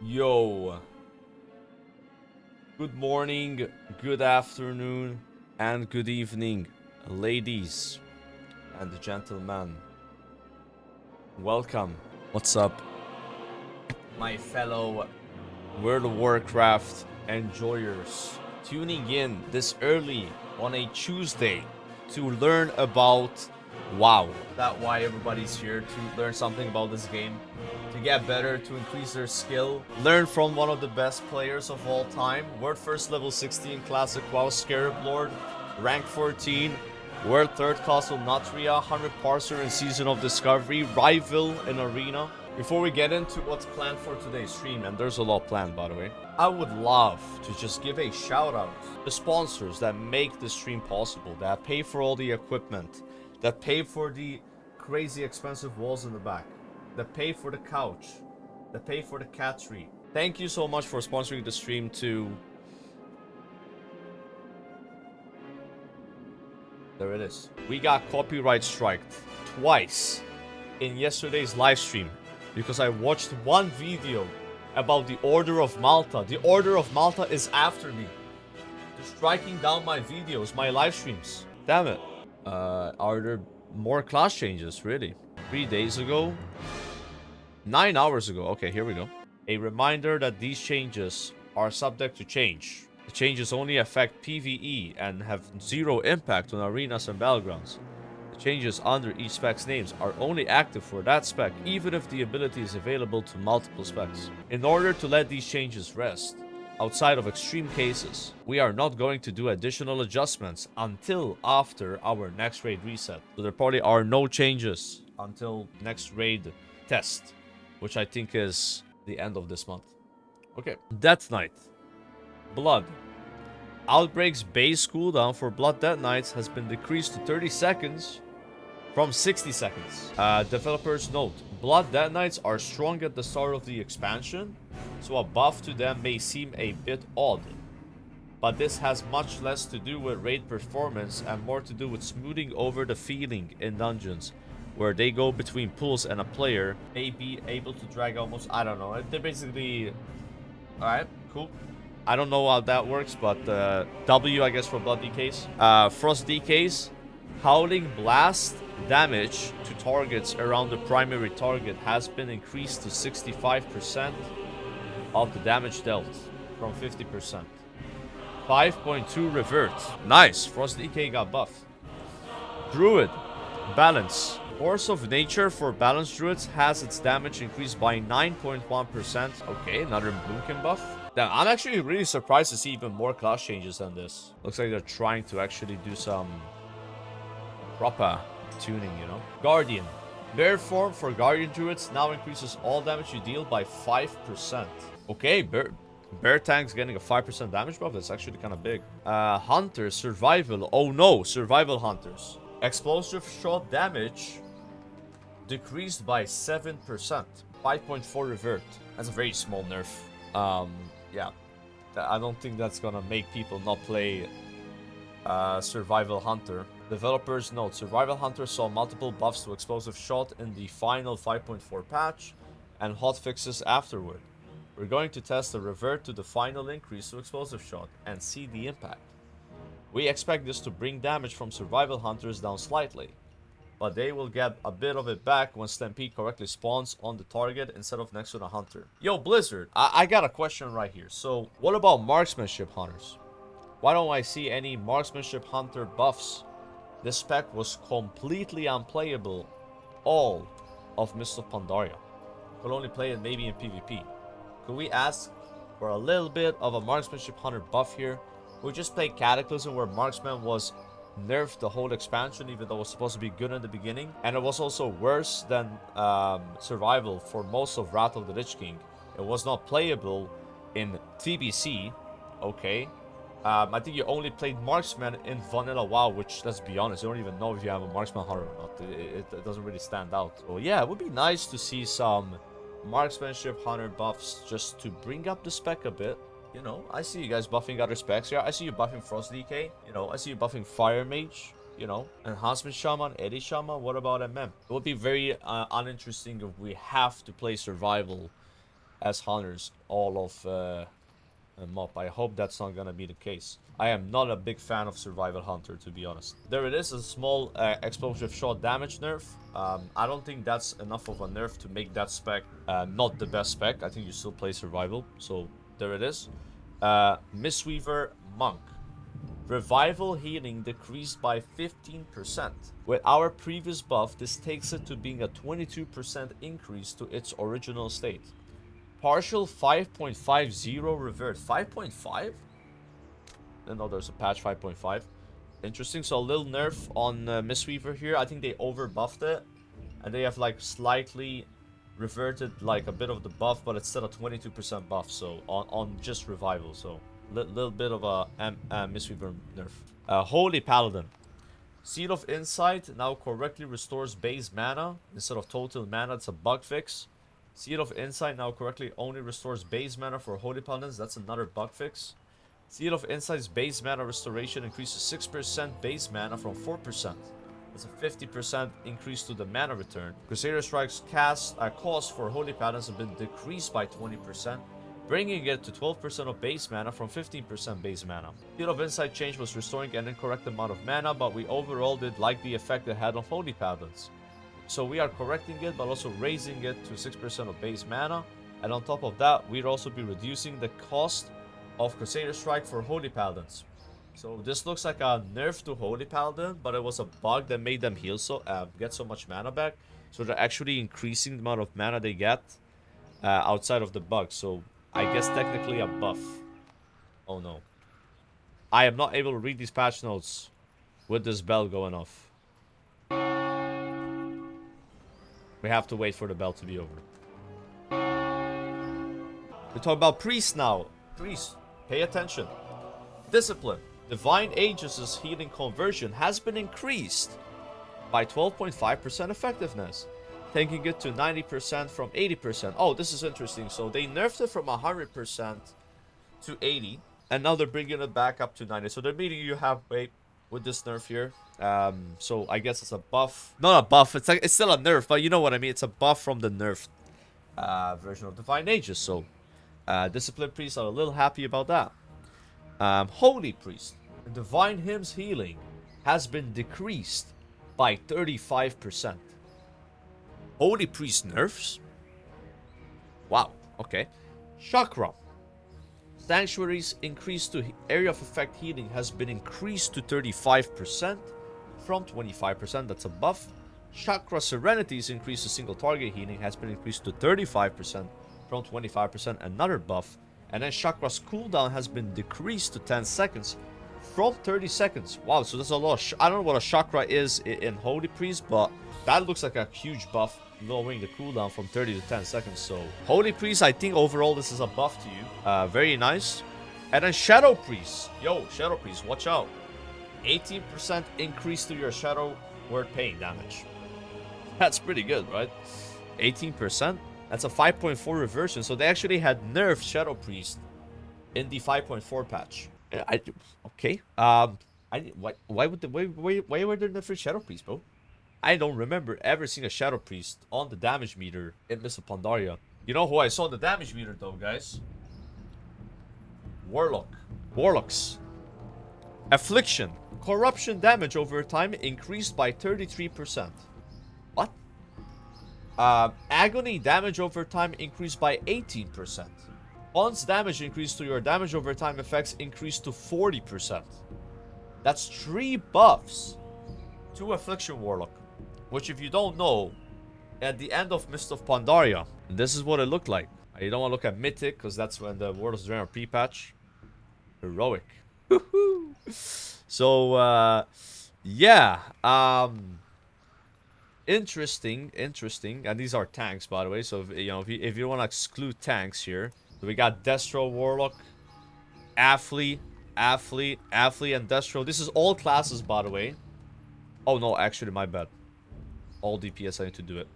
Yo. Good morning, good afternoon, and good evening, ladies and gentlemen. Welcome. What's up, my fellow World of Warcraft enjoyers? Tuning in this early on a Tuesday to learn about WoW. That's why everybody's here, to learn something about this game, to get better, to increase their skill, learn from one of the best players of all time. World first level 16 classic WoW Scarab Lord, rank 14, World 3rd Castle Natria, 100 Parser in Season of Discovery, rival in Arena. Before we get into what's planned for today's stream, and there's a lot planned by the way, I would love to just give a shout out to the sponsors that make this stream possible, that pay for all the equipment, that pay for the crazy expensive walls in the back, that pay for the couch, that pay for the cat tree. Thank you so much for sponsoring the stream too. There it is. We got copyright striked twice in yesterday's live stream because I watched one video about the Order of Malta. The Order of Malta is after me. They're striking down my videos, my live streams. Damn it. Are there more class changes? Really? 3 days ago? 9 hours ago. Okay, here we go. A reminder that these changes are subject to change. The changes only affect PvE and have zero impact on arenas and battlegrounds. The changes under each spec's names are only active for that spec, even if the ability is available to multiple specs. In order to let these changes rest, outside of extreme cases, we are not going to do additional adjustments until after our next raid reset. So there probably are no changes until next raid test, which I think is the end of this month. Okay. Death Knight. Blood. Outbreak's base cooldown for Blood Death Knights has been decreased to 30 seconds from 60 seconds. Developers note, Blood Death Knights are strong at the start of the expansion, so a buff to them may seem a bit odd. But this has much less to do with raid performance and more to do with smoothing over the feeling in dungeons, where they go between pools and a player may be able to drag almost, I don't know, they're basically... Alright, cool. I don't know how that works, but W, I guess, for Blood Decays. Frost Decays. Howling Blast damage to targets around the primary target has been increased to 65% of the damage dealt from 50%. 5.2 Revert. Nice. Frost Decay got buffed. Druid. Balance. Force of Nature for Balanced Druids has its damage increased by 9.1%. Okay, another Boomkin buff. Damn, I'm actually really surprised to see even more class changes than this. Looks like they're trying to actually do some proper tuning, you know. Guardian. Bear form for Guardian Druids now increases all damage you deal by 5%. Okay, Bear Tank's getting a 5% damage buff. That's actually kind of big. Hunter. Survival. Oh no, Survival Hunters. Explosive shot damage decreased by 7%. 5.4 Revert. That's a very small nerf. Yeah, I don't think that's gonna make people not play Survival Hunter. Developers note, Survival Hunter saw multiple buffs to Explosive Shot in the final 5.4 patch and hotfixes afterward. We're going to test a revert to the final increase to Explosive Shot and see the impact. We expect this to bring damage from Survival Hunters down slightly, but they will get a bit of it back when Stampede correctly spawns on the target instead of next to the hunter. Yo, Blizzard, I got a question right here. So, what about Marksmanship Hunters? Why don't I see any Marksmanship Hunter buffs? This spec was completely unplayable all of Mist of Pandaria. Could only play it maybe in PvP. Could we ask for a little bit of a Marksmanship Hunter buff here? We just played Cataclysm where Marksman was nerfed the whole expansion, even though it was supposed to be good in the beginning, and it was also worse than Survival for most of Wrath of the Lich King. It was not playable in TBC. Okay, I think you only played Marksman in Vanilla WoW, which, let's be honest, you don't even know if you have a Marksman Hunter or not. It doesn't really stand out. So yeah, it would be nice to see some Marksmanship Hunter buffs just to bring up the spec a bit. You know, I see you guys buffing other specs here. I see you buffing Frost Decay. You know, I see you buffing Fire Mage. You know, Enhancement Shaman, Eddy Shaman. What about MM? It would be very uninteresting if we have to play Survival as hunters all of a mop. I hope that's not gonna be the case. I am not a big fan of survival hunter, to be honest. There it is, a small explosive shot damage nerf. I don't think that's enough of a nerf to make that spec not the best spec. I think you still play survival. So there it is. Mistweaver Monk. Revival healing decreased by 15%. With our previous buff, this takes it to being a 22% increase to its original state. Partial 5.50 revert. 5.5? No, there's a patch 5.5. Interesting. So a little nerf on Mistweaver here. I think they over buffed it. And they have like slightly reverted like a bit of the buff, but it's still a 22% buff. So on just revival. So little bit of a Mistweaver nerf. Holy Paladin. Seal of Insight now correctly restores base mana instead of total mana. It's a bug fix. Seal of Insight now correctly only restores base mana for Holy Paladins. That's another bug fix. Seal of Insight's base mana restoration increases 6% base mana from 4%. That's a 50% increase to the mana return. Crusader Strike's cost for Holy Paladins has been decreased by 20%, bringing it to 12% of base mana from 15% base mana. Seal of Insight change was restoring an incorrect amount of mana, but we overall did like the effect it had on Holy Paladins. So we are correcting it, but also raising it to 6% of base mana. And on top of that, we'd also be reducing the cost of Crusader Strike for Holy Paladins. So this looks like a nerf to Holy Paladin, but it was a bug that made them heal get so much mana back. So they're actually increasing the amount of mana they get outside of the bug. So I guess technically a buff. Oh no. I am not able to read these patch notes with this bell going off. We have to wait for the bell to be over. We talk about Priest now. Priest, pay attention. Discipline. Divine Aegis' healing conversion has been increased by 12.5% effectiveness, taking it to 90% from 80%. Oh, this is interesting. So they nerfed it from 100% to 80, and now they're bringing it back up to 90. So they're meaning you have weight with this nerf here. So I guess it's a buff. Not a buff. It's still a nerf, but you know what I mean. It's a buff from the nerfed version of Divine Aegis. So Discipline Priests are a little happy about that. Holy Priest. Divine Hymns healing has been decreased by 35%. Holy Priest nerfs? Wow, okay. Chakra. Sanctuary's increase to area of effect healing has been increased to 35% from 25%. That's a buff. Chakra Serenity's increase to single target healing has been increased to 35% from 25%. Another buff. And then Chakra's cooldown has been decreased to 10 seconds from 30 seconds. Wow, so there's a lot of... I don't know what a chakra is in Holy Priest, but that looks like a huge buff, lowering the cooldown from 30 to 10 seconds. So, Holy Priest, I think overall this is a buff to you. Very nice. And then Shadow Priest. Yo, Shadow Priest, watch out. 18% increase to your Shadow Word Pain damage. That's pretty good, right? 18%? That's a 5.4 reversion. So they actually had nerfed Shadow Priest in the 5.4 patch. Okay. Why were there nerfed Shadow Priest, bro? I don't remember ever seeing a Shadow Priest on the damage meter in Mists of Pandaria. You know who I saw on the damage meter though, guys? Warlock. Warlocks. Affliction. Corruption damage over time increased by 33%. What? Agony damage over time increased by 18%. Once damage increased to your damage over time effects increased to 40%. That's 3 buffs to Affliction Warlock. Which if you don't know, at the end of Mist of Pandaria, this is what it looked like. You don't want to look at Mythic, because that's when the World of Draenor pre-patch. Heroic. So, yeah. Interesting. And these are tanks, by the way. So, if you want to exclude tanks here. So we got Destro Warlock, Athlete, and Destro. This is all classes, by the way. Oh, no, actually, my bad. All DPS, I need to do it.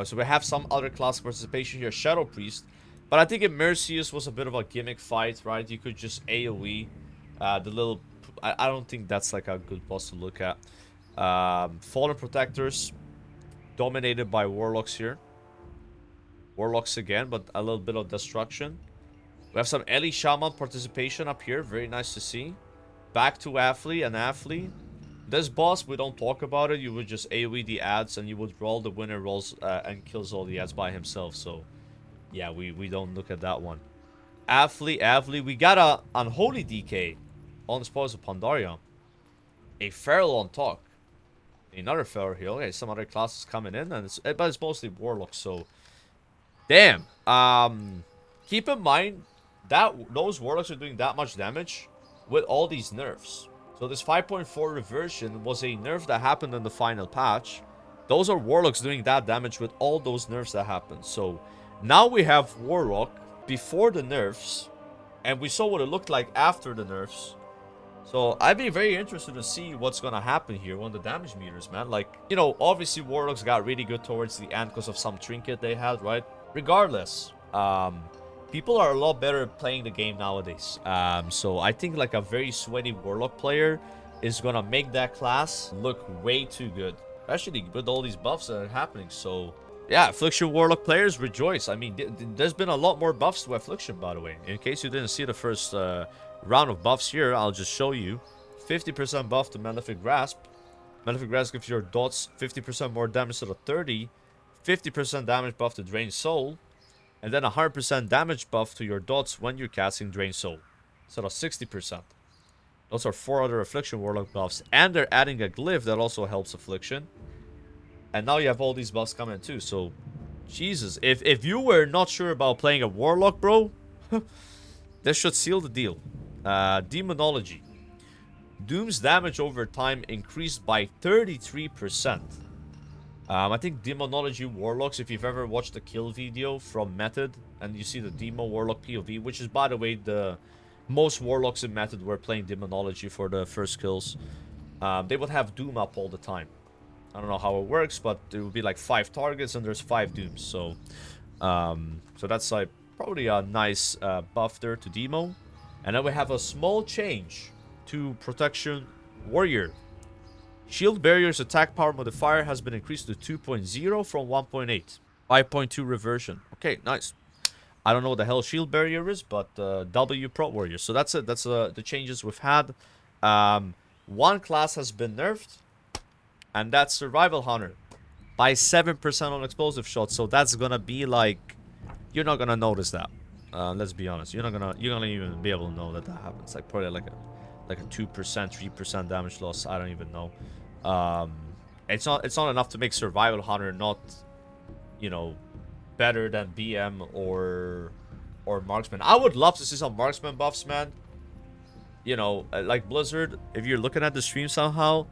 So we have some other class participation here. Shadow Priest. But I think Immersius was a bit of a gimmick fight, right? You could just AoE. The little... I don't think that's like a good boss to look at. Fallen Protectors. Dominated by Warlocks here. Warlocks again, but a little bit of destruction. We have some Ellie Shaman participation up here. Very nice to see. Back to Athlete and Athlete. This boss, we don't talk about it. You would just AoE the ads and you would roll the winner rolls and kills all the ads by himself. So, yeah, we don't look at that one. Athlete. We got a Unholy DK on the spoils of Pandaria. A Feral on Talk. Another Feral here. Okay, some other classes coming in. But it's mostly Warlock, so... Damn. Keep in mind that those Warlocks are doing that much damage with all these nerfs. So this 5.4 reversion was a nerf that happened in the final patch. Those are Warlocks doing that damage with all those nerfs that happened. So now we have Warlock before the nerfs. And we saw what it looked like after the nerfs. So I'd be very interested to see what's going to happen here on the damage meters, man. Like, you know, obviously Warlocks got really good towards the end because of some trinket they had, right? Regardless, people are a lot better at playing the game nowadays. So I think like a very sweaty Warlock player is gonna make that class look way too good, especially with all these buffs that are happening. So yeah, Affliction Warlock players rejoice. I mean, there's been a lot more buffs to Affliction, by the way. In case you didn't see the first round of buffs here, I'll just show you. 50% buff to Malefic Grasp. Malefic Grasp gives your dots 50% more damage to the 30. 50% damage buff to Drain Soul, and then 100% damage buff to your dots when you're casting Drain Soul. So that's 60%. Those are 4 other Affliction Warlock buffs, and they're adding a glyph that also helps Affliction. And now you have all these buffs coming too, so... Jesus, if you were not sure about playing a Warlock, bro, this should seal the deal. Demonology. Doom's damage over time increased by 33%. I think Demonology Warlocks, if you've ever watched the kill video from Method, and you see the Demo Warlock POV, which is, by the way, the most Warlocks in Method were playing Demonology for the first kills, they would have Doom up all the time. I don't know how it works, but there would be like 5 targets and there's 5 Dooms, so that's like probably a nice buff there to Demo. And then we have a small change to Protection Warrior. Shield Barrier's attack power modifier has been increased to 2.0 from 1.8. 5.2 reversion. Okay, nice. I don't know what the hell Shield Barrier is, but W Pro Warrior. So that's it. That's the changes we've had. One class has been nerfed, and that's Survival Hunter by 7% on explosive shots. So that's gonna be like, you're not gonna notice that. Let's be honest. You're not gonna even be able to know that happens. Like probably like a 2%, 3% damage loss. I don't even know. It's not enough to make Survival Hunter not, you know, better than BM or Marksman. I would love to see some Marksman buffs, man. You know, like Blizzard, if you're looking at the stream somehow,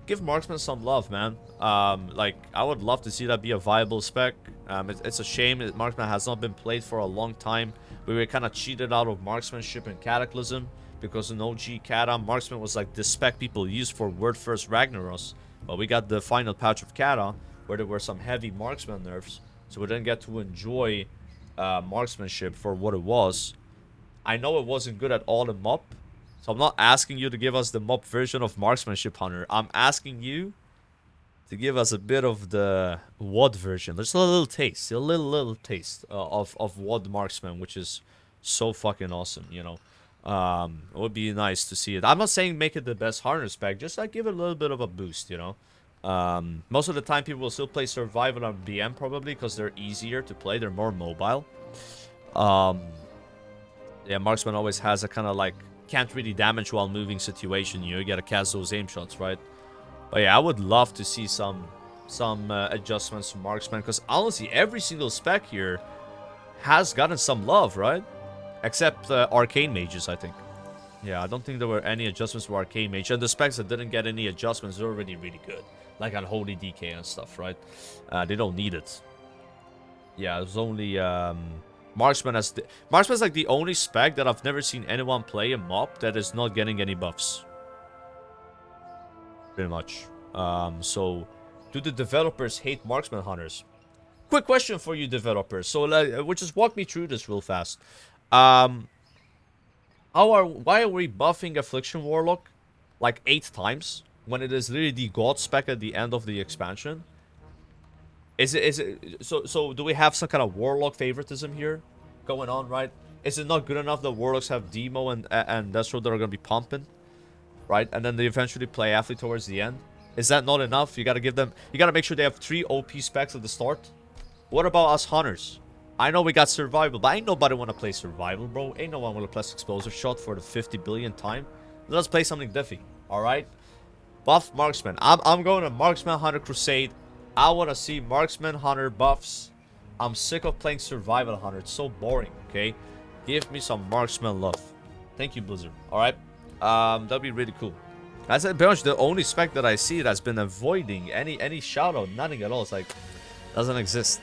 give Marksman some love, man. Like, I would love to see that be a viable spec. It's a shame that Marksman has not been played for a long time. We were kind of cheated out of Marksmanship and Cataclysm, because in OG Kata, Marksman was like the spec people used for Word First Ragnaros. But we got the final patch of Kata, where there were some heavy Marksman nerfs, so we didn't get to enjoy Marksmanship for what it was. I know it wasn't good at all in MOP, so I'm not asking you to give us the MOP version of Marksmanship Hunter. I'm asking you to give us a bit of the WOD version. There's a little taste, a little taste of WOD Marksman, which is so fucking awesome, you know. It would be nice to see it. I'm not saying make it the best Hunter spec, just like give it a little bit of a boost, you know. Most of the time people will still play Survival on BM probably because they're easier to play, they're more mobile. Yeah, Marksman always has a kind of like can't really damage while moving situation. You gotta cast those aim shots, right? But yeah, I would love to see some adjustments to Marksman, because honestly every single spec here has gotten some love, right? Except Arcane Mages, I think. Yeah, I don't think there were any adjustments to Arcane Mage. And the specs that didn't get any adjustments are already really good. Like Unholy DK and stuff, right? They don't need it. Yeah, there's only... Marksman's like the only spec that I've never seen anyone play in MOP that is not getting any buffs. Pretty much. So, do the developers hate Marksman Hunters? Quick question for you developers. So, we'll just walk me through this real fast. Why are we buffing Affliction Warlock like 8 times when it is literally the god spec at the end of the expansion? So do we have some kind of Warlock favoritism here going on, right? Is it not good enough that Warlocks have Demo and Destro that are gonna be pumping, right? And then they eventually play Athlete towards the end. Is that not enough? You gotta give them. You gotta make sure they have 3 OP specs at the start. What about us hunters? I know we got survival, but ain't nobody wanna play survival, bro. Ain't no one wanna play explosive shot for the 50 billion time. Let's play something diffy, all right? Buff Marksman. I'm going to Marksman Hunter Crusade. I want to see Marksman Hunter buffs. I'm sick of playing Survival Hunter. It's so boring, okay? Give me some Marksman love. Thank you, Blizzard. Alright. That'd be really cool. That's pretty much the only spec that I see that's been avoiding any shout-out. Nothing at all. It's like, doesn't exist.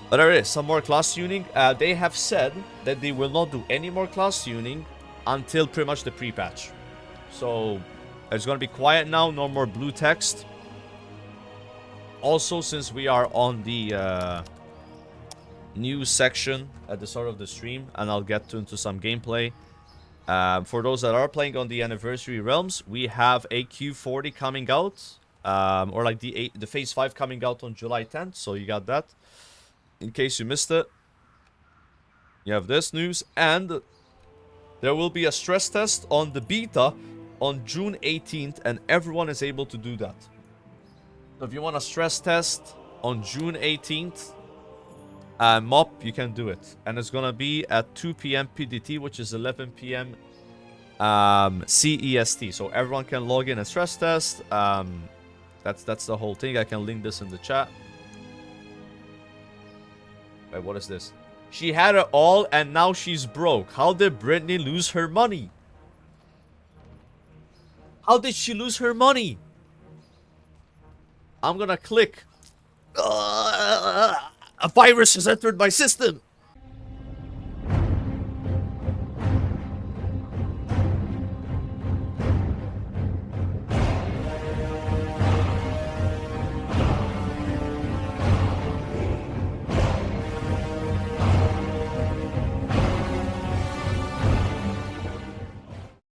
But there is some more class tuning. They have said that they will not do any more class tuning until pretty much the pre-patch. So, it's going to be quiet now. No more blue text. Also, since we are on the news section at the start of the stream, and I'll get into some gameplay. For those that are playing on the Anniversary Realms, we have a Q40 coming out. Or like the Phase 5 coming out on July 10th. So you got that. In case you missed it. You have this news. And there will be a stress test on the beta on June 18th. And everyone is able to do that. So if you want a stress test on June 18th, MOP, you can do it. And it's gonna be at 2 p.m. PDT, which is 11 p.m. CEST. So everyone can log in and stress test. That's the whole thing. I can link this in the chat. Wait, what is this? She had it all and now she's broke. How did Brittany lose her money? How did she lose her money? I'm gonna click. A virus has entered my system.